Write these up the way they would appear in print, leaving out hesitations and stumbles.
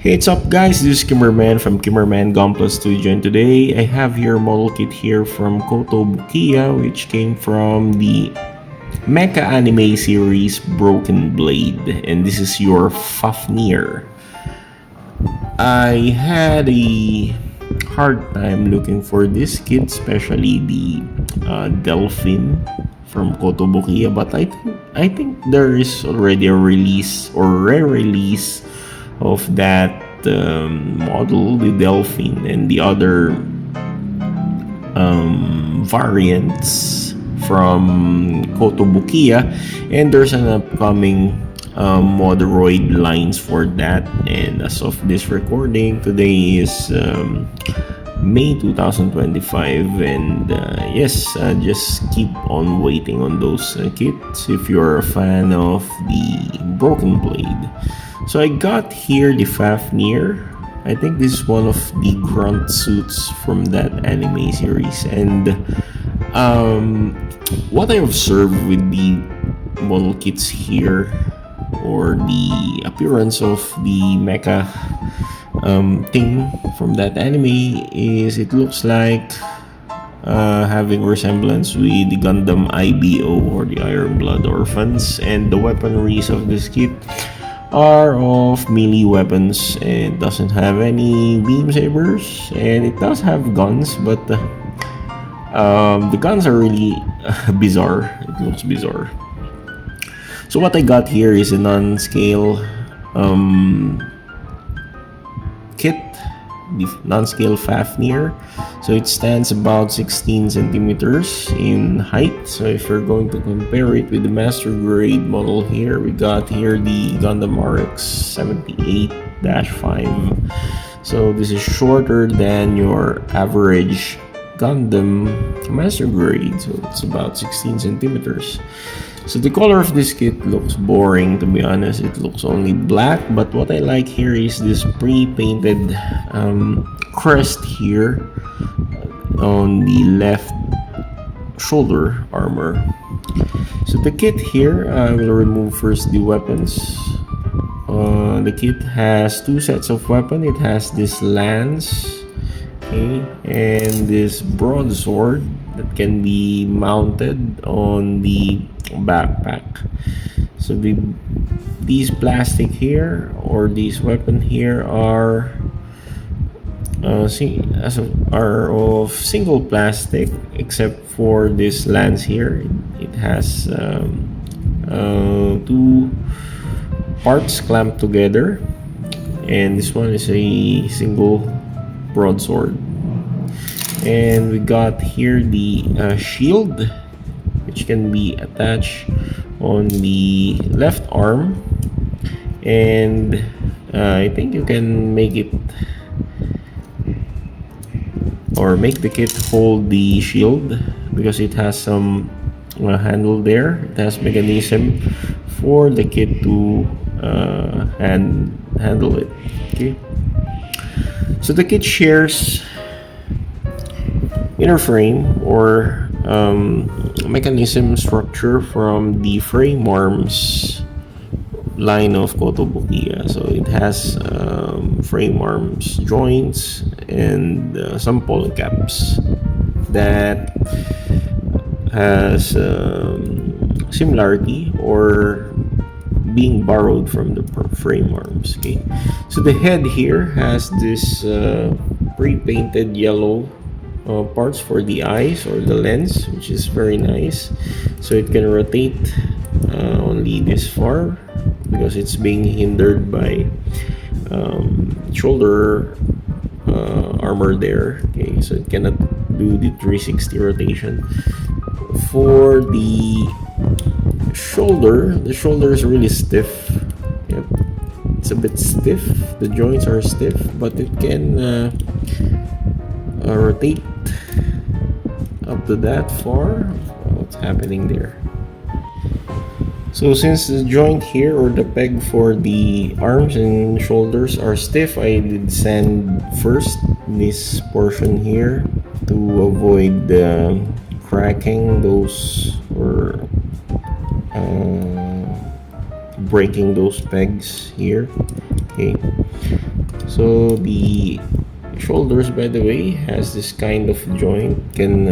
Hey, what's up guys? This is Kimmerman from Kimmerman Gunpla Studio, and today I have here a model kit here from Kotobukiya, which came from the mecha anime series Broken Blade, and this is your Fafnir. I had a hard time looking for this kit, especially the Delphin from Kotobukiya, but I think there is already a release or re-release of that model, the Delphin, and the other variants from Kotobukiya, and there's an upcoming Moderoid lines for that. And as of this recording, today is May 2025, and yes, just keep on waiting on those kits if you're a fan of the Broken Blade. So I got here the Fafnir. I think this is one of the grunt suits from that anime series, and what I observed with the model kits here, or the appearance of the mecha thing from that anime, is it looks like having resemblance with the Gundam IBO or the Iron Blood Orphans, and the weaponries of this kit are of melee weapons. It doesn't have any beam sabers, and it does have guns, but the guns are really bizarre. It looks bizarre. So what I got here is a non-scale kit, the non-scale Fafnir. So it stands about 16 centimeters in height. So if you're going to compare it with the master grade model here, we got here the Gundam RX 78-5. So this is shorter than your average Gundam master grade. So it's about 16 centimeters. So the color of this kit looks boring, to be honest. It looks only black, but what I like here is this pre-painted crest here on the left shoulder armor. So the kit here, I will remove first the weapons. The kit has two sets of weapon. It has this lance, okay, and this broadsword that can be mounted on the backpack. So these plastic here, or these weapon here, are are of single plastic, except for this lance here. It has two parts clamped together, and this one is a single broadsword. And we got here the shield, which can be attached on the left arm, and I think you can make it, or make the kit hold the shield, because it has some handle there. It has mechanism for the kit to handle it. Okay, so the kit shares inner frame or mechanism structure from the frame arms line of Kotobukiya. So it has frame arms joints and some polycaps that has similarity or being borrowed from the frame arms. Okay, so the head here has this pre-painted yellow parts for the eyes or the lens, which is very nice. So it can rotate only this far, because it's being hindered by shoulder armor there. Okay, so it cannot do the 360 rotation. For the shoulder is really stiff. Yep, it's a bit stiff. The joints are stiff, but it can rotate up to that far. What's happening there? So since the joint here, or the peg for the arms and shoulders, are stiff, I did sand first this portion here to avoid cracking those, or breaking those pegs here. Okay, so the shoulders, by the way, has this kind of joint, can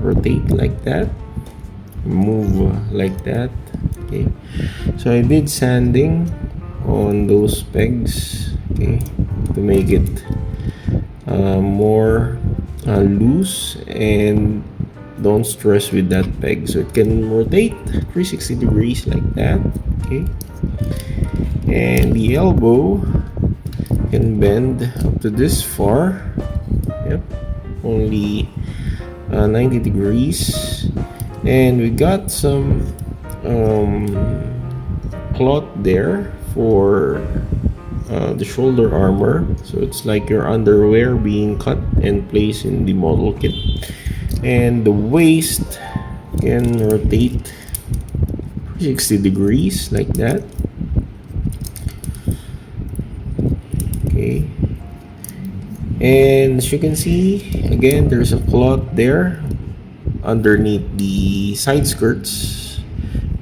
rotate like that, move like that. Okay, so I did sanding on those pegs, okay, to make it more loose, and don't stress with that peg, so it can rotate 360 degrees like that. Okay, and the elbow can bend up to this far. Yep, only 90 degrees. And we got some cloth there for the shoulder armor, so it's like your underwear being cut and placed in the model kit. And the waist can rotate 60 degrees like that. Okay, and as you can see, again, there's a cloth there underneath the side skirts,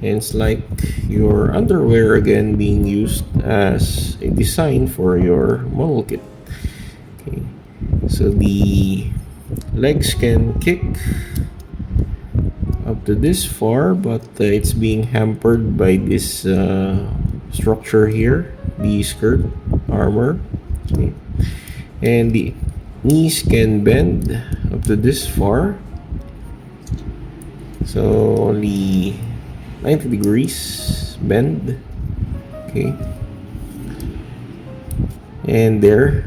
and it's like your underwear again being used as a design for your model kit. Okay, so the legs can kick up to this far, but it's being hampered by this structure here, the skirt armor. Okay, and the knees can bend up to this far, so only 90 degrees bend. Okay, and there,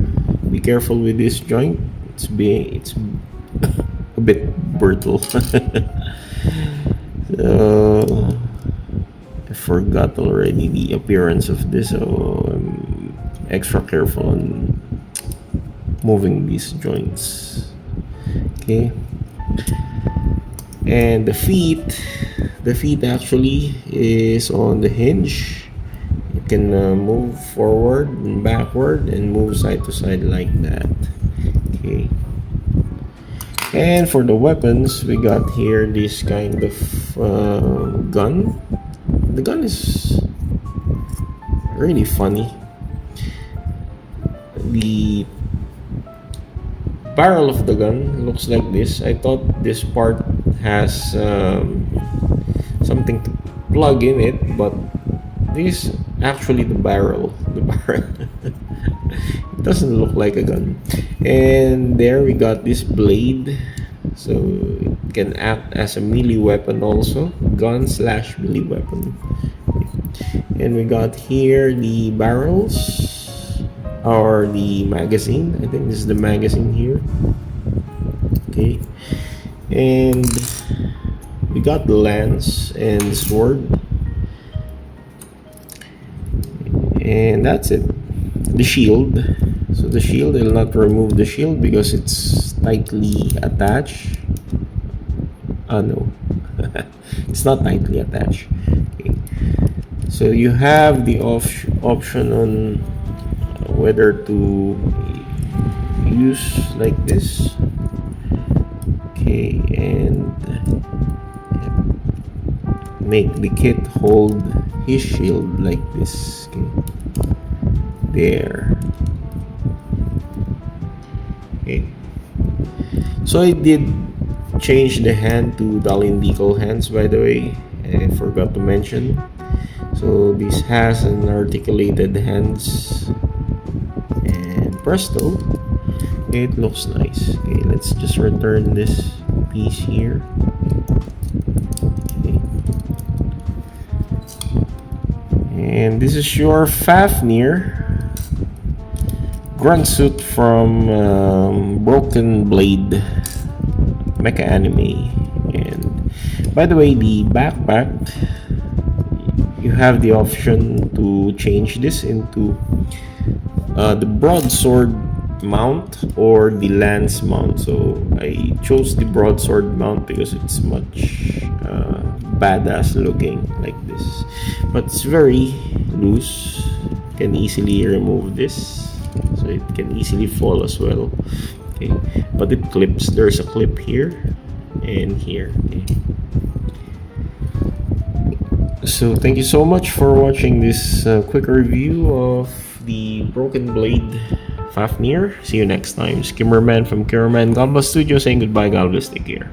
be careful with this joint, it's a bit brittle. So I forgot already the appearance of this, so I'm extra careful on moving these joints. Okay, and the feet actually is on the hinge. You can move forward and backward and move side to side like that. Okay, and for the weapons, we got here this kind of gun. The gun is really funny. The barrel of the gun looks like this. I thought this part has something to plug in it, but this is actually the barrel. It doesn't look like a gun. And there we got this blade, so it can act as a melee weapon also, gun slash melee weapon. And we got here the barrels, or the magazine. I think this is the magazine here. Okay, and we got the lance and the sword, and that's it. The shield, so the shield, I'll not remove the shield because it's tightly attached. No, it's not tightly attached. Okay, so you have the option on whether to use like this. Okay, and make the kit hold his shield like this. Okay, there. Okay, so I did change the hand to Dalin decal hands, by the way. I forgot to mention. So this has an articulated hands, and presto, it looks nice. Okay, let's just return this piece here. Okay. And this is your Fafnir grunt suit from Broken Blade mecha anime. And by the way, the backpack, you have the option to change this into the broadsword mount or the lance mount. So I chose the broadsword mount because it's much badass looking like this, but it's very loose. You can easily remove this, so it can easily fall as well. Okay, but it clips. There's a clip here and here. Okay. So thank you so much for watching this quick review of the Broken Blade Fafnir. See you next time. Skimmerman from Kimmerman Gunpla Studio saying goodbye. God bless. Take care.